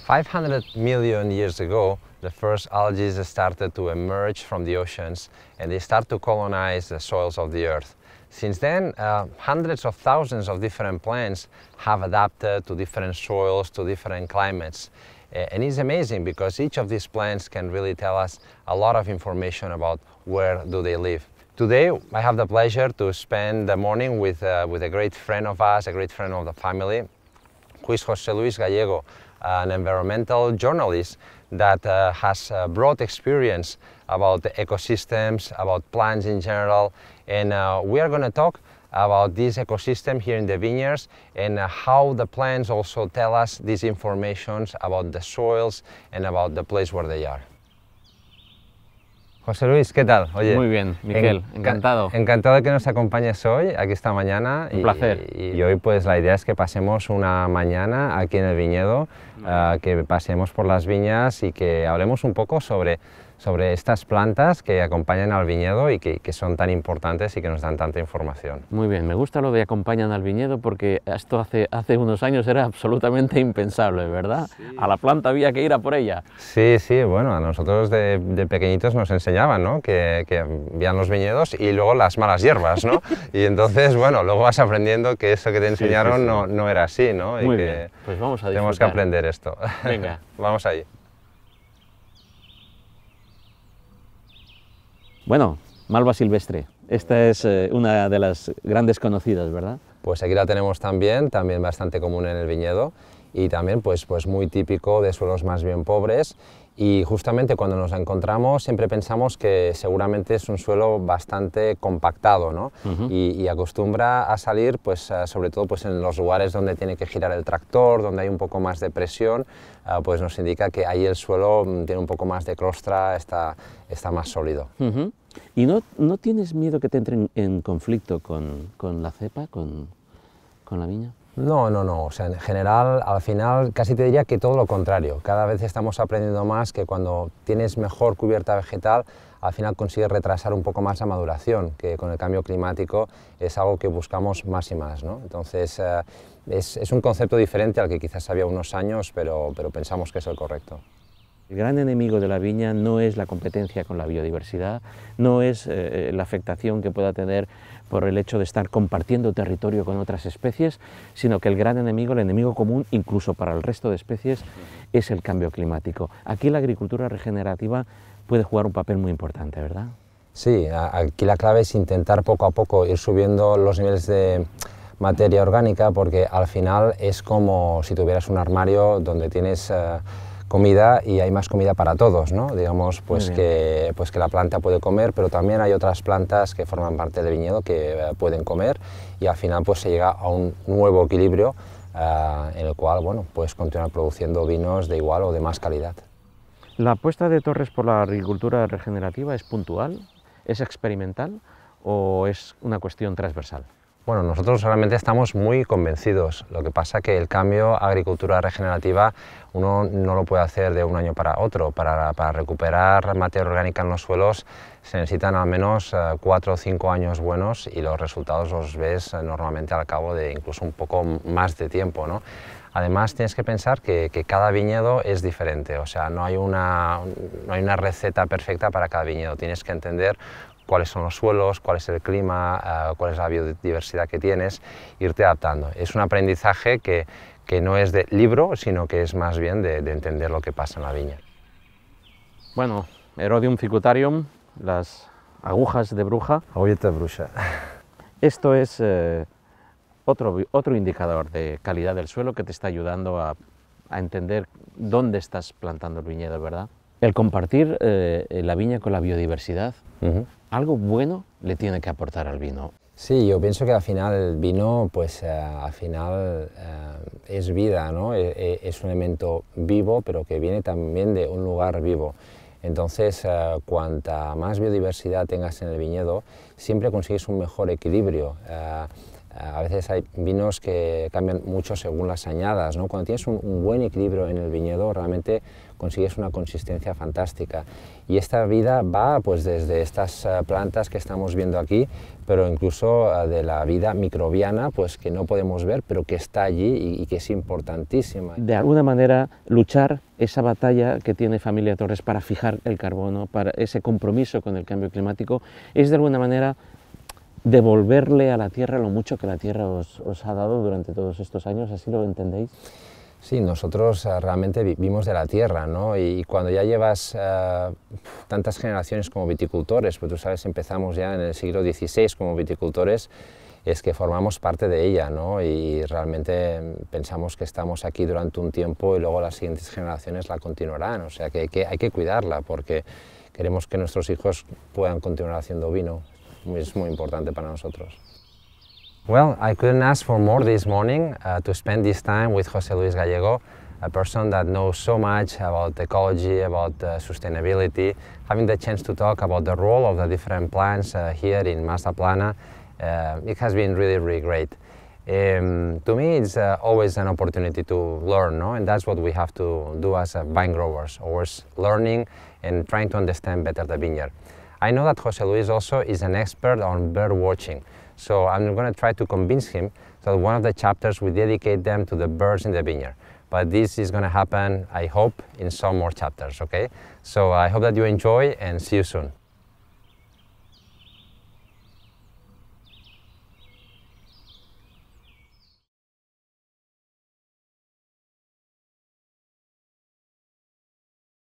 500 million years ago, the first algae started to emerge from the oceans and they start to colonize the soils of the earth. Since then, hundreds of thousands of different plants have adapted to different soils, to different climates. And it's amazing because each of these plants can really tell us a lot of information about where do they live. Today, I have the pleasure to spend the morning with a great friend of us, a great friend of the family, who is José Luis Gallego, an environmental journalist that has broad experience about the ecosystems, about plants in general, and we are going to talk about this ecosystem here in the vineyards and how the plants also tell us these informations about the soils and about the place where they are. José Luis, ¿qué tal? Oye, muy bien, Miquel, encantado. Encantado de que nos acompañes hoy, aquí esta mañana. Un placer. Y hoy pues la idea es que pasemos una mañana aquí en el viñedo, que pasemos por las viñas y que hablemos un poco sobre estas plantas que acompañan al viñedo y que son tan importantes y que nos dan tanta información. Muy bien, me gusta lo de acompañan al viñedo porque esto hace unos años era absolutamente impensable, ¿verdad? Sí. A la planta había que ir a por ella. Sí, sí, bueno, a nosotros de pequeñitos nos enseñaban, ¿no? que habían los viñedos y luego las malas hierbas, ¿no? Y entonces, bueno, luego vas aprendiendo que eso que te enseñaron sí. No era así, ¿no? Muy y bien, pues vamos a disfrutar. Tenemos que aprender esto. Venga. Vamos allí. Bueno, malva silvestre, esta es una de las grandes conocidas, ¿verdad? Pues aquí la tenemos también bastante común en el viñedo y también pues muy típico de suelos más bien pobres y justamente cuando nos la encontramos siempre pensamos que seguramente es un suelo bastante compactado, ¿no? Y acostumbra a salir pues sobre todo pues en los lugares donde tiene que girar el tractor, donde hay un poco más de presión, pues nos indica que ahí el suelo tiene un poco más de crostra, está más sólido. ¿Y no tienes miedo que te entren en conflicto con la cepa, con la viña? No, o sea, en general, al final, casi te diría que todo lo contrario. Cada vez estamos aprendiendo más que cuando tienes mejor cubierta vegetal, al final consigues retrasar un poco más la maduración, que con el cambio climático es algo que buscamos más y más, ¿no? Entonces, es un concepto diferente al que quizás había unos años, pero pensamos que es el correcto. El gran enemigo de la viña no es la competencia con la biodiversidad, no es la afectación que pueda tener por el hecho de estar compartiendo territorio con otras especies, sino que el gran enemigo, el enemigo común, incluso para el resto de especies, es el cambio climático. Aquí la agricultura regenerativa puede jugar un papel muy importante, ¿verdad? Sí, aquí la clave es intentar poco a poco ir subiendo los niveles de materia orgánica, porque al final es como si tuvieras un armario donde tienes comida y hay más comida para todos, ¿no? Digamos pues que la planta puede comer, pero también hay otras plantas que forman parte del viñedo que pueden comer y al final pues se llega a un nuevo equilibrio en el cual bueno, puedes continuar produciendo vinos de igual o de más calidad. ¿La apuesta de Torres por la agricultura regenerativa es puntual, es experimental o es una cuestión transversal? Bueno, nosotros realmente estamos muy convencidos. Lo que pasa que el cambio a agricultura regenerativa uno no lo puede hacer de un año para otro. Para recuperar materia orgánica en los suelos se necesitan al menos 4 o 5 años buenos y los resultados los ves normalmente al cabo de incluso un poco más de tiempo, ¿no? Además tienes que pensar que cada viñedo es diferente, o sea, no hay una receta perfecta para cada viñedo. Tienes que entender cuáles son los suelos, cuál es el clima, cuál es la biodiversidad que tienes, irte adaptando. Es un aprendizaje que no es de libro, sino que es más bien de entender lo que pasa en la viña. Bueno, Erodium ficutarium, las agujas de bruja. Agulleta de bruja. Esto es otro indicador de calidad del suelo que te está ayudando a entender dónde estás plantando el viñedo, ¿verdad? El compartir la viña con la biodiversidad, algo bueno le tiene que aportar al vino. Sí, yo pienso que al final el vino, pues al final es vida, ¿no? Es un elemento vivo, pero que viene también de un lugar vivo. Entonces, cuanta más biodiversidad tengas en el viñedo, siempre consigues un mejor equilibrio. A veces hay vinos que cambian mucho según las añadas, ¿no? Cuando tienes un buen equilibrio en el viñedo, realmente consigues una consistencia fantástica. Y esta vida va pues desde estas plantas que estamos viendo aquí, pero incluso de la vida microbiana, pues que no podemos ver, pero que está allí y que es importantísima. De alguna manera, luchar esa batalla que tiene Familia Torres para fijar el carbono, para ese compromiso con el cambio climático, es de alguna manera devolverle a la tierra lo mucho que la tierra os ha dado durante todos estos años. ¿Así lo entendéis? Sí, nosotros realmente vivimos de la tierra, ¿no? Y cuando ya llevas tantas generaciones como viticultores, pues tú sabes, empezamos ya en el siglo XVI como viticultores, es que formamos parte de ella, ¿no? Y realmente pensamos que estamos aquí durante un tiempo y luego las siguientes generaciones la continuarán, o sea que hay que cuidarla porque queremos que nuestros hijos puedan continuar haciendo vino. Es muy importante para nosotros. Well, I couldn't ask for more this morning to spend this time with José Luis Gallego, a person that knows so much about ecology, about sustainability, having the chance to talk about the role of the different plants here in Mazaplana. It has been really, really great. To me, it's always an opportunity to learn, no? And that's what we have to do as vine growers, always learning and trying to understand better the vineyard. I know that José Luis also is an expert on bird watching, so I'm going to try to convince him that one of the chapters we dedicate them to the birds in the vineyard. But this is going to happen, I hope, in some more chapters, okay? So I hope that you enjoy and see you soon.